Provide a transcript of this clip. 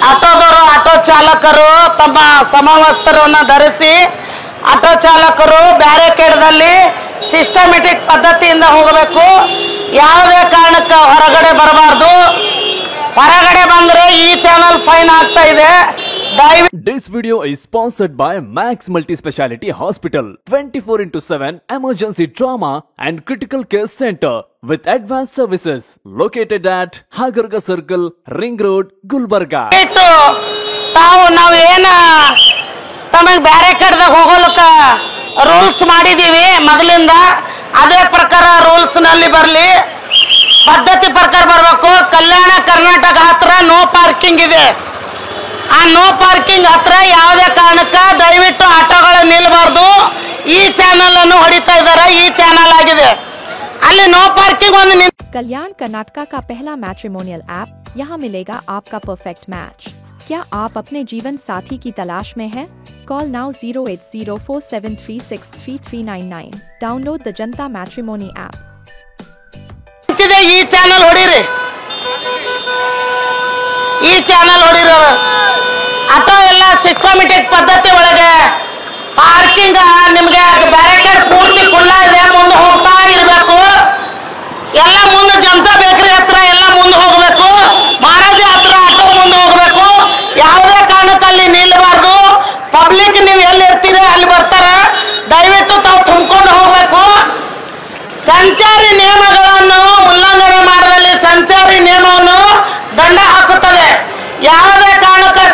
ಆಟೋದವರು auto ಚಾಲಕರು ತಮ್ಮ ಸಮವಸ್ತ್ರವನ್ನು ಧರಿಸಿ ಆಟೋ ಚಾಲಕರು ಬ್ಯಾರಿಕೇಡ್ದಲ್ಲಿ ಸಿಸ್ಟಮೆಟಿಕ್ ಪದ್ಧತಿಯಿಂದ ಹೋಗಬೇಕು. ಯಾವುದೇ ಕಾರಣಕ್ಕೆ ಹೊರಗಡೆ ಬರಬಾರ್ದು. ಹೊರಗಡೆ ಬಂದ್ರೆ ಈ ಚಾನಲ್ ಫೈನ್ ಆಗ್ತಾ ಇದೆ. This video is sponsored by Max Multi-Speciality Hospital, 24/7 emergency trauma and critical care center with advanced services located at Hagarga Circle, Ring Road, Gulbarga. ನಾವು ಏನ ತಮಗೆ ಬ್ಯಾರಿಕೇಡ್ದಾಗ ಹೋಗೋಲಕ್ಕ ರೂಲ್ಸ್ ಮಾಡಿದೀವಿ ಮೊದಲಿಂದ, ಅದೇ ಪ್ರಕಾರ ರೂಲ್ಸ್ ನಲ್ಲಿ ಬರಲಿ, ಪದ್ಧತಿ ಪ್ರಕಾರ ಬರಬೇಕು. ಕಲ್ಯಾಣ ಕರ್ನಾಟಕ ಹತ್ರ ನೋ ಪಾರ್ಕಿಂಗ್ ಇದೆ. ಆ ನೋ ಪಾರ್ಕಿಂಗ್ ಹತ್ರ ಯಾವುದೇ ಕಾರಣಕ್ಕೆ ದಯವಿಟ್ಟು ಆಟೋಗಳು ನಿಲ್ಲಬಾರ್ದು. ಈ ಚಾನಲ್ ಅನ್ನು ಹೊಡಿತಾ ಇದ್ದಾರೆ, ಈ ಚಾನಲ್ ಆಗಿದೆ. ಅಲ್ಲಿ ನೋ ಪಾರ್ಕಿಂಗ್ ಒಂದು कल्याण कर्नाटका का पहला मैट्रिमोनियल ऐप, यहाँ मिलेगा आपका परफेक्ट मैच। क्या आप अपने जीवन साथी की तलाश में हैं? Call now 08047363399। Download the Janata matrimony app. ಈ ಚಾನಲ್ ಹೊಡಿರಿ, ಈ ಚಾನಲ್ ಹೊಡಿರೋ ಆಟೋ ಎಲ್ಲ ಸಿಸ್ಟಮೆಟಿಕ್ ಪದ್ಧತಿ ಒಳಗೆ ಪಾರ್ಕಿಂಗ್ ನಿಮಗೆ ಬ್ಯಾರಿಕೇಡ್ ಪೂರ್ತಿ ಖುಲ್ಲಾ ಇದೆ. ಮುಂದೆ ಹೋಗ್ತಾ ಇರಬೇಕು. ಎಲ್ಲ ಮುಂದೆ ಜನತಾ ಬೇಕರಿ ಹತ್ರ ಎಲ್ಲ ಮುಂದೆ ಹೋಗಬೇಕು. ಮಹಾರಾಜ ಹತ್ರ ಆಟೋ ಮುಂದೆ ಹೋಗಬೇಕು. ಯಾವುದೇ ಕಾರಣಕ್ಕಲ್ಲಿ ನಿಲ್ಲಬಾರ್ದು. ಪಬ್ಲಿಕ್ ನೀವು ಎಲ್ಲಿ ಇರ್ತೀರಿ ಅಲ್ಲಿ ಬರ್ತಾರೆ. ದಯವಿಟ್ಟು ತಾವು ತುಂಬಿಕೊಂಡು ಹೋಗಬೇಕು. ಸಂಚಾರಿ ನಿಯಮಗಳನ್ನು ಉಲ್ಲಂಘನೆ ಮಾಡದಲ್ಲಿ ಸಂಚಾರಿ ನಿಯಮವನ್ನು ದಂಡ ಹಾಕುತ್ತದೆ. ಯಾವುದೇ ಕಾರಣಕ್ಕೆ